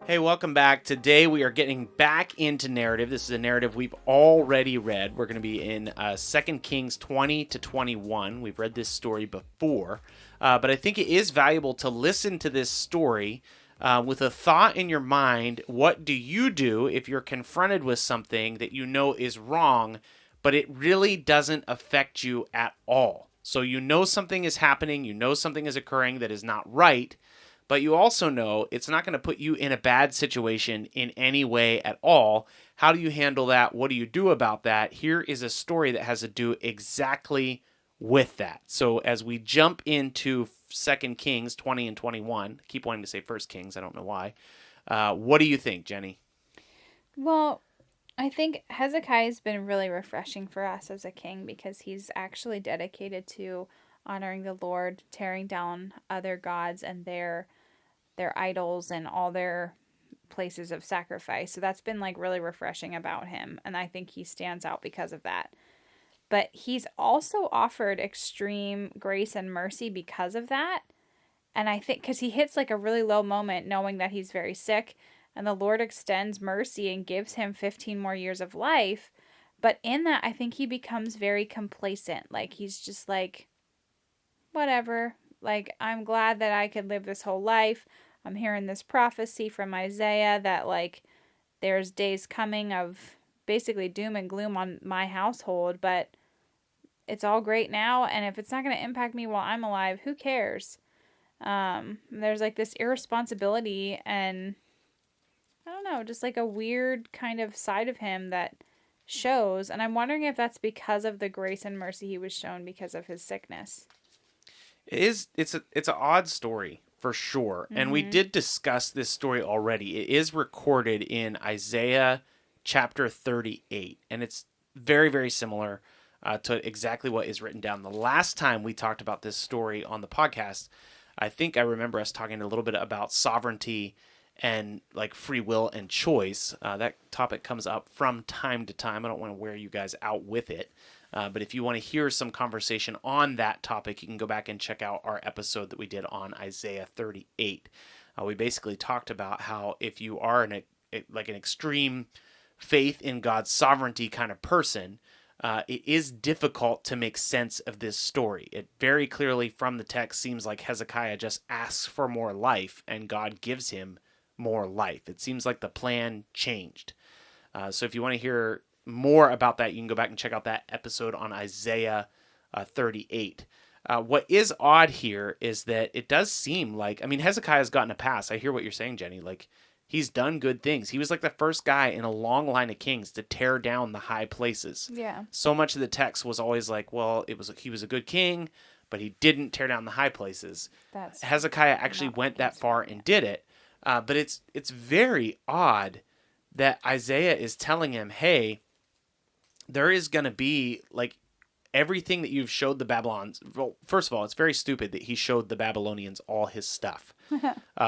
Hey, welcome back. Today we are getting back into narrative. This is a narrative we've already read. We're going to be in 2 Kings 20 to 21. We've read this story before, but I think it is valuable to listen to this story with a thought in your mind. What do you do if you're confronted with something that you know is wrong, but it really doesn't affect you at all? So you know something is happening, you know something is occurring that is not right, but you also know it's not going to put you in a bad situation in any way at all. How do you handle that? What do you do about that? Here is a story that has to do exactly with that. So as we jump into 2 Kings 20 and 21, I keep wanting to say 1 Kings, I don't know why. What do you think, Jenny? Well, I think Hezekiah has been really refreshing for us as a king because he's actually dedicated to honoring the Lord, tearing down other gods and their idols and all their places of sacrifice. So that's been like really refreshing about him, and I think he stands out because of that. But he's also offered extreme grace and mercy because of that. And I think because he hits like a really low moment knowing that he's very sick, and the Lord extends mercy and gives him 15 more years of life. But in that, I think he becomes very complacent. Like, he's just like, whatever. Like, I'm glad that I could live this whole life. I'm hearing this prophecy from Isaiah that, like, there's days coming of basically doom and gloom on my household, but it's all great now. And if it's not going to impact me while I'm alive, who cares? There's like this irresponsibility and I don't know, just like a weird kind of side of him that shows. And I'm wondering if that's because of the grace and mercy he was shown because of his sickness. It's an odd story for sure. And we Mm-hmm. did discuss this story already. It is recorded in Isaiah chapter 38, and it's very, very similar to exactly what is written down. The last time we talked about this story on the podcast, I think I remember us talking a little bit about sovereignty and like free will and choice. That topic comes up from time to time. I don't want to wear you guys out with it. But if you want to hear some conversation on that topic, you can go back and check out our episode that we did on Isaiah 38. We basically talked about how if you are like an extreme faith in God's sovereignty kind of person, it is difficult to make sense of this story. It very clearly from the text seems like Hezekiah just asks for more life and God gives him more life. It seems like the plan changed. So if you want to hear more about that, you can go back and check out that episode on Isaiah 38. What is odd here is that it does seem like, I mean, Hezekiah's gotten a pass. I hear what you're saying, Jenny. Like, he's done good things. He was like the first guy in a long line of kings to tear down the high places. Yeah. So much of the text was always like, well, he was a good king, but he didn't tear down the high places. That's Hezekiah actually not what went that he's far doing and yet. did it. But it's very odd that Isaiah is telling him, hey, there is going to be like everything that you've showed the Babylons. Well, first of all, it's very stupid that he showed the Babylonians all his stuff.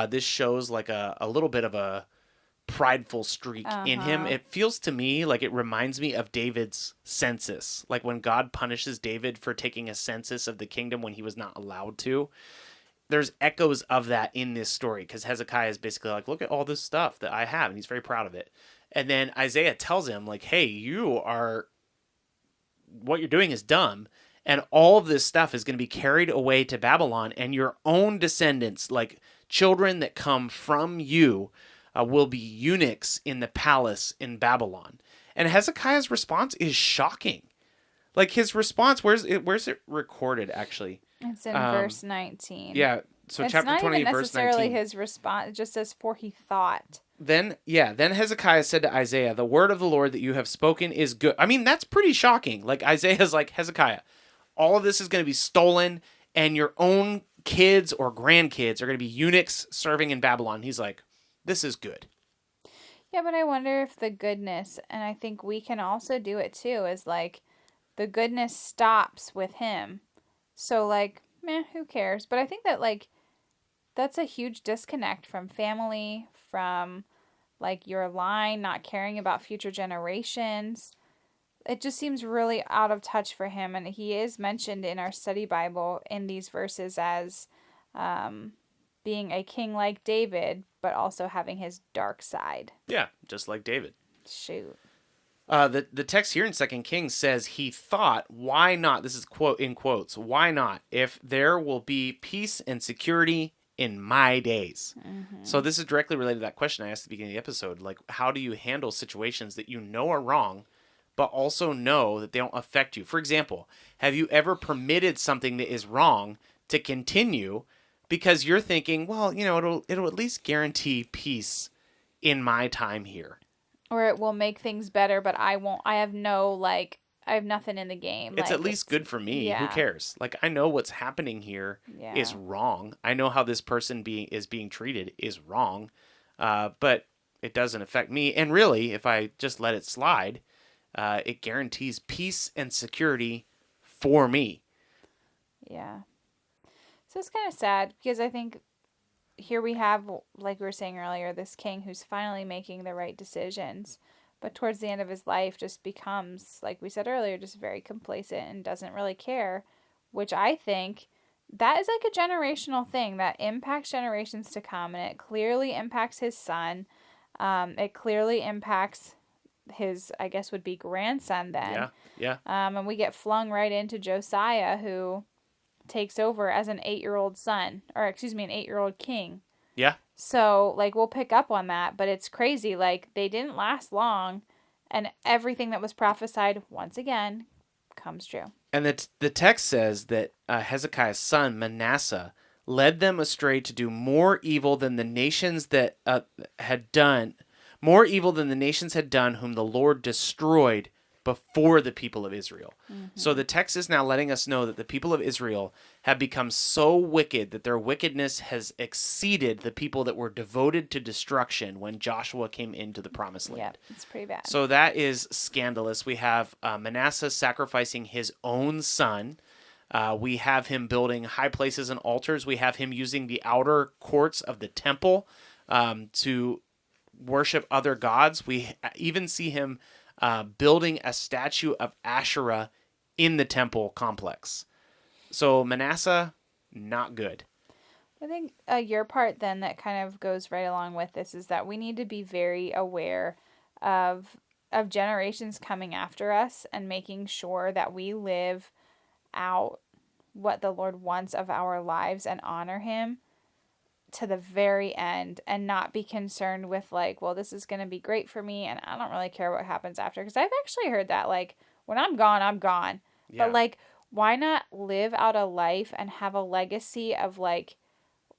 This shows like a little bit of a prideful streak in him. Uh-huh. It feels to me like it reminds me of David's census. Like when God punishes David for taking a census of the kingdom when he was not allowed to. There's echoes of that in this story because Hezekiah is basically like, look at all this stuff that I have, and he's very proud of it. And then Isaiah tells him, like, hey, what you're doing is dumb, and all of this stuff is going to be carried away to Babylon, and your own descendants, like children that come from you, will be eunuchs in the palace in Babylon. And Hezekiah's response is shocking. Like his response, where's it recorded actually? It's in Um, verse 19. yeah, so It's chapter not even 20, verse necessarily 19. his response. It just says, for he thought. Then Hezekiah said to Isaiah, the word of the Lord that you have spoken is good. I mean, that's pretty shocking. Like Isaiah's like, Hezekiah, all of this is going to be stolen, and your own kids or grandkids are going to be eunuchs serving in Babylon. He's like, this is good. Yeah, but I wonder if the goodness, and I think we can also do it too, is like the goodness stops with him. So, like, meh, who cares? But I think that, like, that's a huge disconnect from family, from like your line, not caring about future generations. It just seems really out of touch for him. And he is mentioned in our study Bible in these verses as um, being a king like David, but also having his dark side. Yeah, just like David. Shoot. The text here in 2 Kings says he thought, why not? This is quote in quotes. Why not? If there will be peace and security in my days. So this is directly related to that question I asked at the beginning of the episode. Like, how do you handle situations that you know are wrong, but also know that they don't affect you? For example, have you ever permitted something that is wrong to continue because you're thinking, well, it'll at least guarantee peace in my time here. Or it will make things better, but I won't. I have nothing in the game. It's at least good for me. Yeah. Who cares? Like, I know what's happening here is wrong. I know how this person is being treated is wrong, but it doesn't affect me. And really, if I just let it slide, it guarantees peace and security for me. Yeah. So it's kind of sad because I think here we have, like we were saying earlier, this king who's finally making the right decisions, but towards the end of his life just becomes, like we said earlier, just very complacent and doesn't really care, which I think that is like a generational thing that impacts generations to come, and it clearly impacts his son. It clearly impacts his, I guess, would be grandson then. Yeah. And we get flung right into Josiah, who takes over as an 8-year-old son, or excuse me, an 8-year-old king. Yeah. So, like, we'll pick up on that, but it's crazy. Like, they didn't last long, and everything that was prophesied, once again, comes true. And the text says that Hezekiah's son, Manasseh, led them astray to do more evil than the nations that had done, more evil than the nations had done, whom the Lord destroyed before the people of Israel. So the text is now letting us know that the people of Israel have become so wicked that their wickedness has exceeded the people that were devoted to destruction when Joshua came into the promised land. Yeah, it's pretty bad. So that is scandalous. We have Manasseh sacrificing his own son. We have him building high places and altars. We have him using the outer courts of the temple to worship other gods. We even see him building a statue of Asherah in the temple complex. So Manasseh, not good. I think your part then that kind of goes right along with this is that we need to be very aware of generations coming after us and making sure that we live out what the Lord wants of our lives and honor him to the very end, and not be concerned with like, well, this is going to be great for me and I don't really care what happens after. Because I've actually heard that, like, when I'm gone, I'm gone. Yeah. But like, why not live out a life and have a legacy of like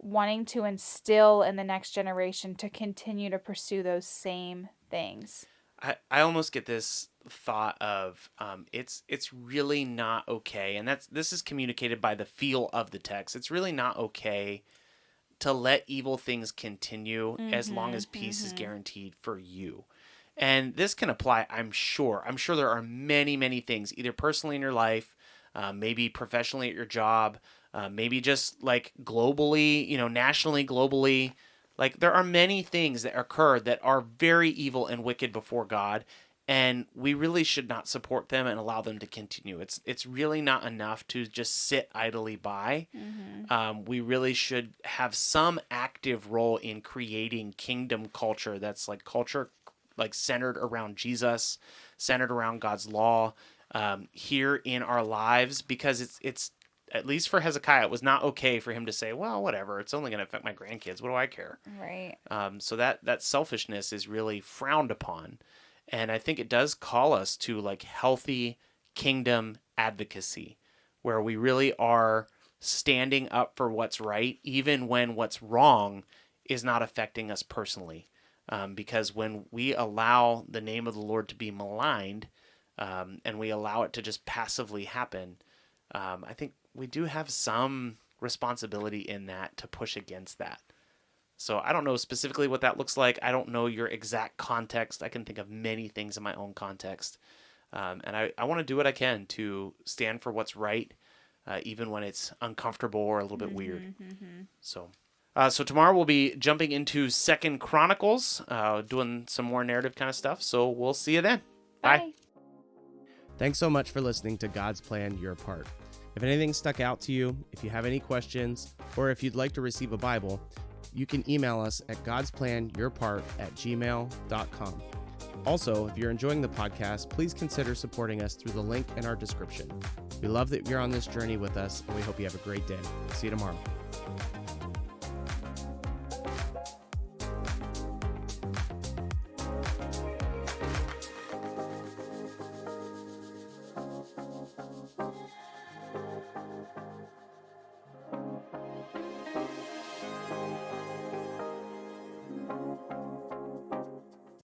wanting to instill in the next generation to continue to pursue those same things? I almost get this thought of it's really not okay, and this is communicated by the feel of the text. It's really not okay to let evil things continue as long as peace is guaranteed for you. And this can apply, I'm sure there are many, many things, either personally in your life, maybe professionally at your job, maybe just like globally, nationally, globally. Like, there are many things that occur that are very evil and wicked before God, and we really should not support them and allow them to continue. It's really not enough to just sit idly by. We really should have some active role in creating kingdom culture that's like culture like centered around Jesus, centered around God's law here in our lives, because it's at least for Hezekiah, it was not okay for him to say, well, whatever, it's only going to affect my grandkids. What do I care? Right. So that selfishness is really frowned upon. And I think it does call us to like healthy kingdom advocacy, where we really are standing up for what's right, even when what's wrong is not affecting us personally. Because when we allow the name of the Lord to be maligned, and we allow it to just passively happen, I think we do have some responsibility in that to push against that. So I don't know specifically what that looks like. I don't know your exact context. I can think of many things in my own context. And I want to do what I can to stand for what's right, even when it's uncomfortable or a little bit weird. So tomorrow we'll be jumping into 2 Chronicles, doing some more narrative kind of stuff. So we'll see you then. Bye. Thanks so much for listening to God's Plan, Your Part. If anything stuck out to you, if you have any questions, or if you'd like to receive a Bible, you can email us at godsplanyourpart@gmail.com. Also, if you're enjoying the podcast, please consider supporting us through the link in our description. We love that you're on this journey with us, and we hope you have a great day. See you tomorrow.